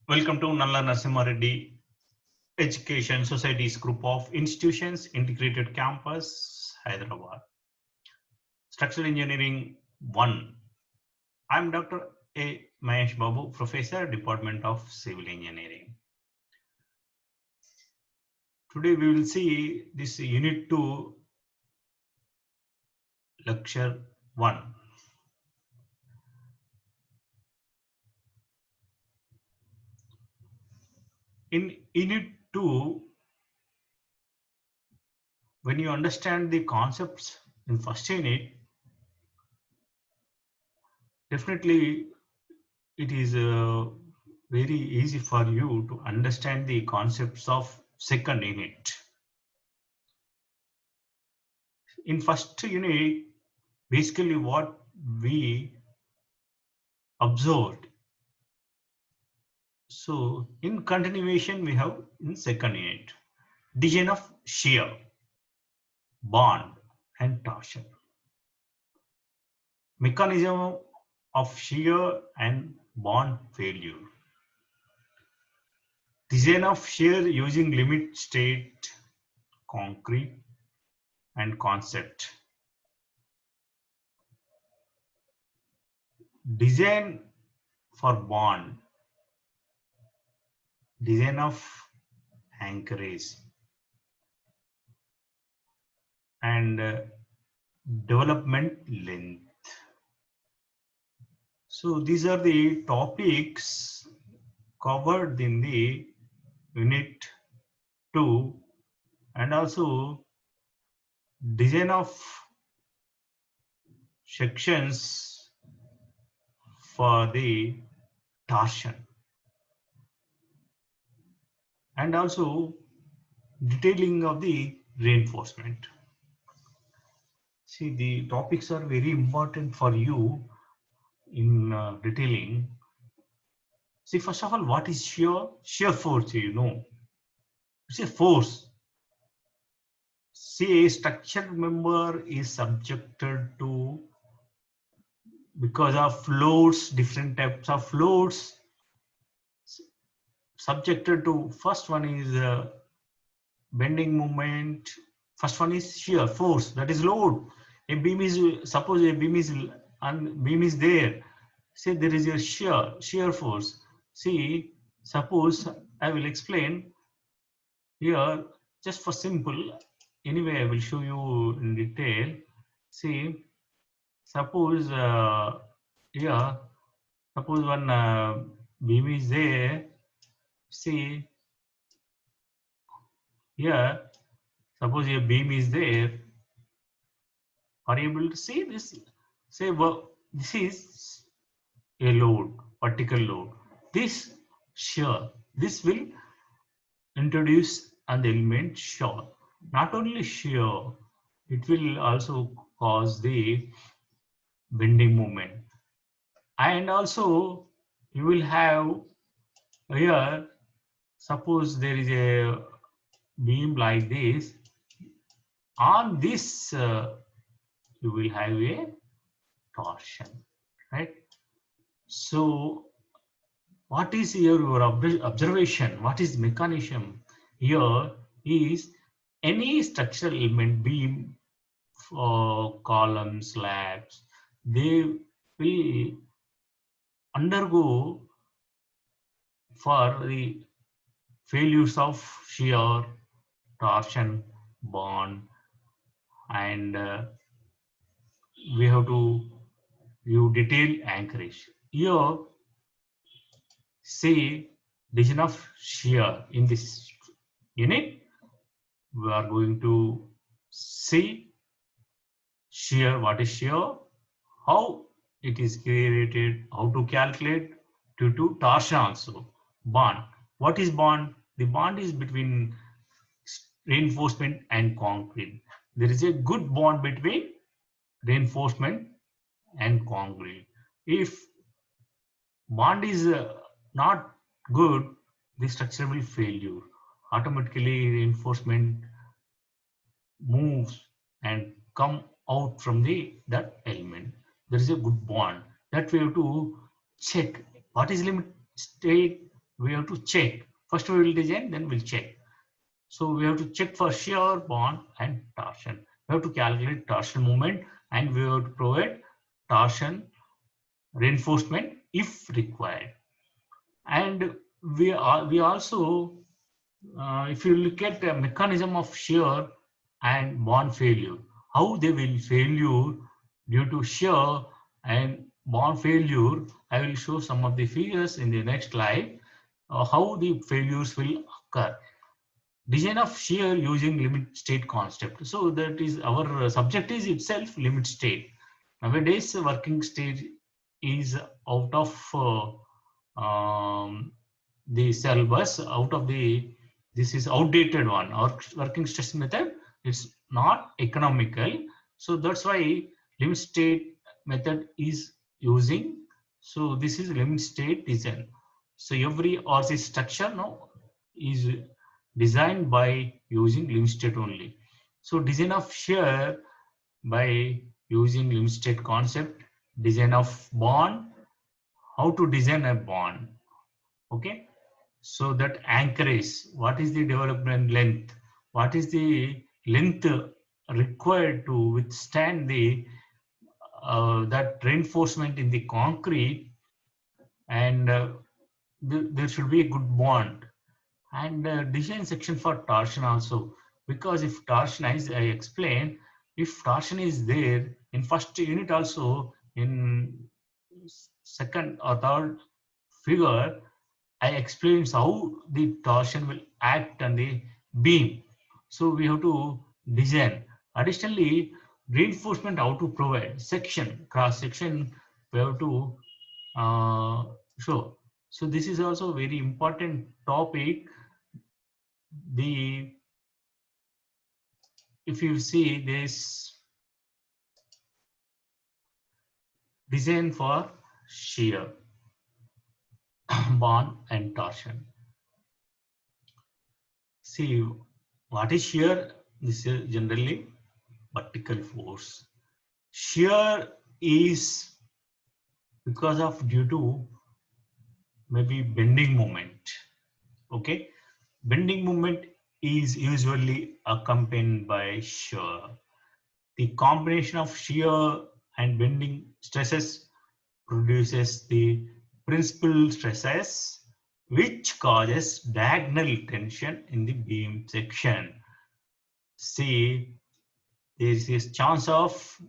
Welcome to Nalla Narasimha Reddy Education Society's group of institutions, Integrated Campus, Hyderabad. Structural Engineering 1. I'm Dr. A. Mahesh Babu, Professor, Department of Civil Engineering. Today we will see this Unit 2, Lecture 1. In Unit 2, when you understand the concepts in first unit, definitely it is very easy for you to understand the concepts of second unit. In first unit, basically what we observed. So in continuation, we have in second unit, design of shear, bond and torsion, mechanism of shear and bond failure, design of shear using limit state concrete and concept, design for bond, design of anchorage and development length. So these are the topics covered in the unit 2 and also design of sections for the torsion and also detailing of the reinforcement. See, the topics are very important for you in detailing. See, first of all, what is shear? Shear force, you know. It's a force. See, a structural member is subjected to, because of loads, different types of loads, subjected to, first one is bending moment, first one is shear force, that is load. A beam is, suppose a beam is, and beam is there, say there is a shear force. See, suppose I will explain here just for simple, anyway I will show you in detail. See, suppose here, suppose one beam is there. See, here, suppose a beam is there. Are you able to see this? Say, well, this is a load, vertical load. This shear, this will introduce an element shear. Not only shear, it will also cause the bending moment. And also, you will have here, suppose there is a beam like this. On this, you will have a torsion, right? So, what is here your observation? What is mechanism? Here is any structural element, beam, column, slabs, they will undergo for the failures of shear, torsion, bond, and we have to view detail anchorage. Here, say division of shear in this unit, we are going to see shear, what is shear, how it is created, how to calculate, due to torsion also. Bond, what is bond? The bond is between reinforcement and concrete. There is a good bond between reinforcement and concrete. If bond is not good, the structure will fail you. Automatically reinforcement moves and come out from the that element. There is a good bond that we have to check what is limit state we have to check. First we will design, then we'll check. So we have to check for shear, bond, and torsion. We have to calculate torsion moment, and we have to provide torsion reinforcement if required. And we also, if you look at the mechanism of shear and bond failure, how they will failure due to shear and bond failure, I will show some of the figures in the next slide, how the failures will occur. Design of shear using limit state concept. So that is our subject is itself limit state. Nowadays, working state is out of the syllabus, out of the, this is outdated one. Our working stress method is not economical. So that's why limit state method is using. So this is limit state design. So every RC structure now is designed by using limit state only. So design of shear by using limit state concept, design of bond, how to design a bond. Okay, so that anchorage, what is the development length, what is the length required to withstand the that reinforcement in the concrete, and there should be a good bond. And design section for torsion also, because if torsion, as I explained, if torsion is there in first unit also, in second or third figure, I explained how the torsion will act on the beam. So we have to design. Additionally, reinforcement how to provide section, cross section, we have to show. So this is also a very important topic. The, if you see this design for shear, bond, and torsion. See, what is shear? This is generally vertical force. Shear is because of due to maybe bending moment. Okay, bending moment is usually accompanied by shear. The combination of shear and bending stresses produces the principal stresses, which causes diagonal tension in the beam section. See, there is a chance of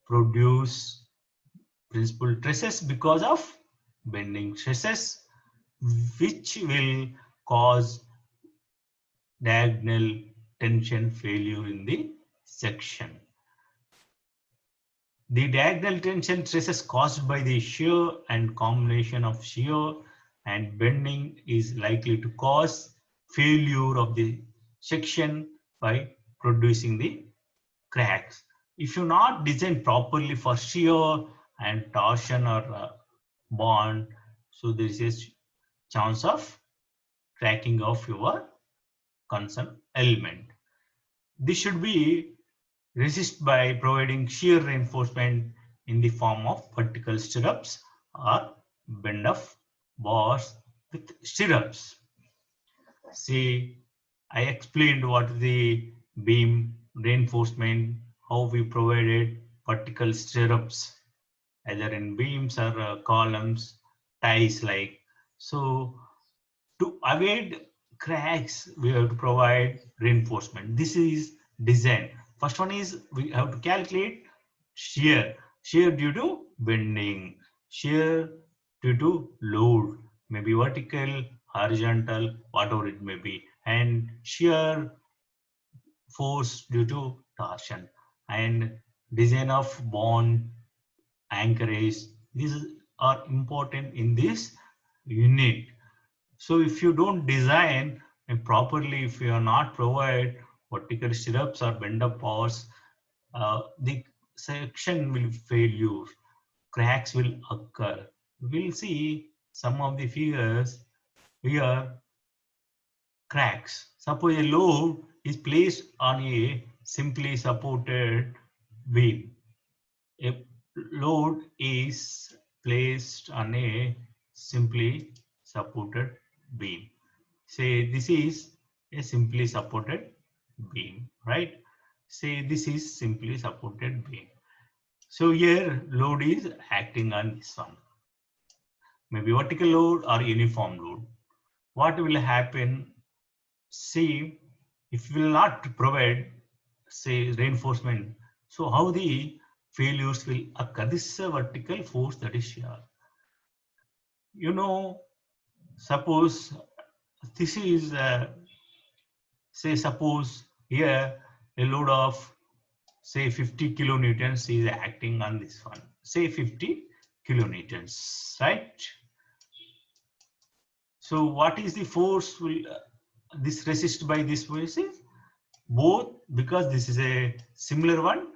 produce principal stresses because of bending stresses, which will cause diagonal tension failure in the section. The diagonal tension stresses caused by the shear and combination of shear and bending is likely to cause failure of the section by producing the cracks. If you not design properly for shear and torsion or bond, so there is a chance of cracking of your concerned element. This should be resist by providing shear reinforcement in the form of vertical stirrups or bend of bars with stirrups. See, I explained what the beam reinforcement, how we provided vertical stirrups, either in beams or columns, ties like. So to avoid cracks, we have to provide reinforcement. This is design. First one is we have to calculate shear. Shear due to bending, shear due to load, maybe vertical, horizontal, whatever it may be, and shear force due to torsion, and design of bond, anchorage. These are important in this unit. So if you don't design properly, if you are not provide vertical stirrups or bend up bars, the section will fail you. Cracks will occur. We'll see some of the figures here. Cracks. Suppose a load is placed on a simply supported beam. A load is placed on a simply supported beam. Say this is a simply supported beam, right? Say this is simply supported beam. So here load is acting on this one. Maybe vertical load or uniform load. What will happen? See, if we will not provide, say, reinforcement, so how the failures will occur? This is a vertical force, that is shear. You know, suppose this is, say, suppose here a load of, say, 50 kilonewtons is acting on this one. Say 50 kilonewtons, right? So what is the force will this resist by this force? Both, because this is a similar one.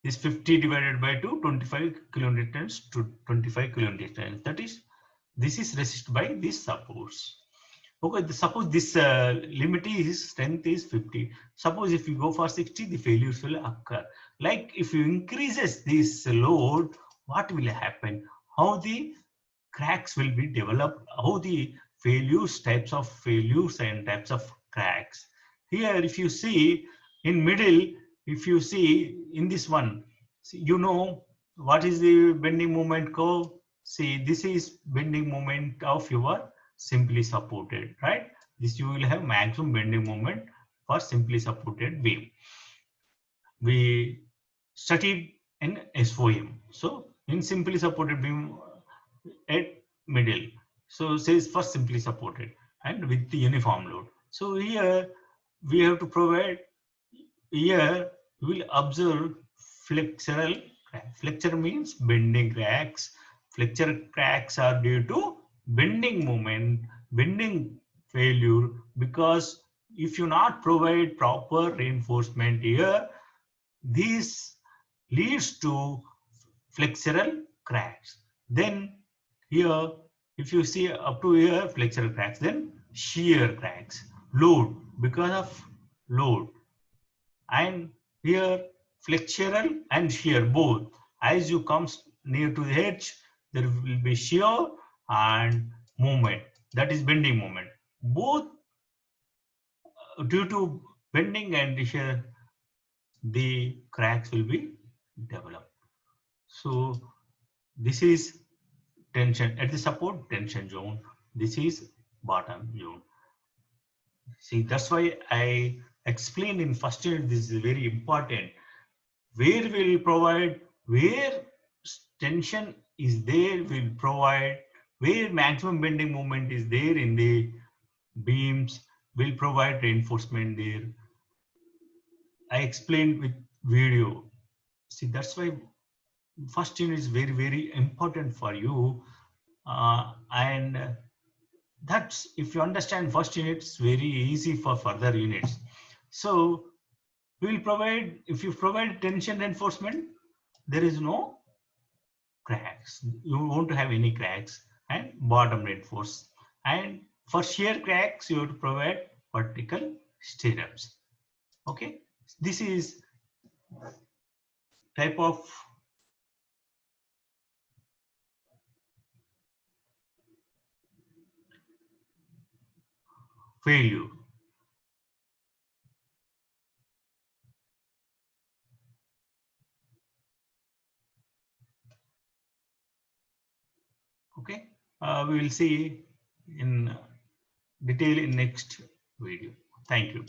This 50 divided by 2, 25 kilonewtons to 25 kilonewtons. That is, this is resisted by this suppose. Okay, suppose this limit is strength is 50. Suppose if you go for 60, the failures will occur. Like if you increases this load, what will happen? How the cracks will be developed? How the failures, types of failures and types of cracks? Here, if you see in middle, if you see in this one, you know what is the bending moment curve? See, this is bending moment of your simply supported, right? This you will have maximum bending moment for simply supported beam. We studied in SOM. So in simply supported beam at middle. So says first simply supported and with the uniform load. So here we have to provide, here we will observe flexural crack. Flexure means bending cracks. Flexure cracks are due to bending moment, bending failure, because if you not provide proper reinforcement here, this leads to flexural cracks. Then here, if you see up to here flexural cracks, then shear cracks, load, because of load. And here flexural and shear both. As you come near to the edge, there will be shear and movement, that is bending moment. Both due to bending and shear, the cracks will be developed. So this is tension at the support tension zone. This is bottom zone. See, that's why I explained in first unit, this is very important. Where we'll provide, where tension is there, we'll provide, where maximum bending moment is there in the beams, we'll provide reinforcement there. I explained with video. See, that's why first unit is very, very important for you. And that's, if you understand first unit, it's very easy for further units. So we will provide, if you provide tension reinforcement, there is no cracks. You won't have any cracks, and bottom reinforce. And for shear cracks, you have to provide vertical stirrups. Okay, this is type of failure. Okay, we will see in detail in next video. Thank you.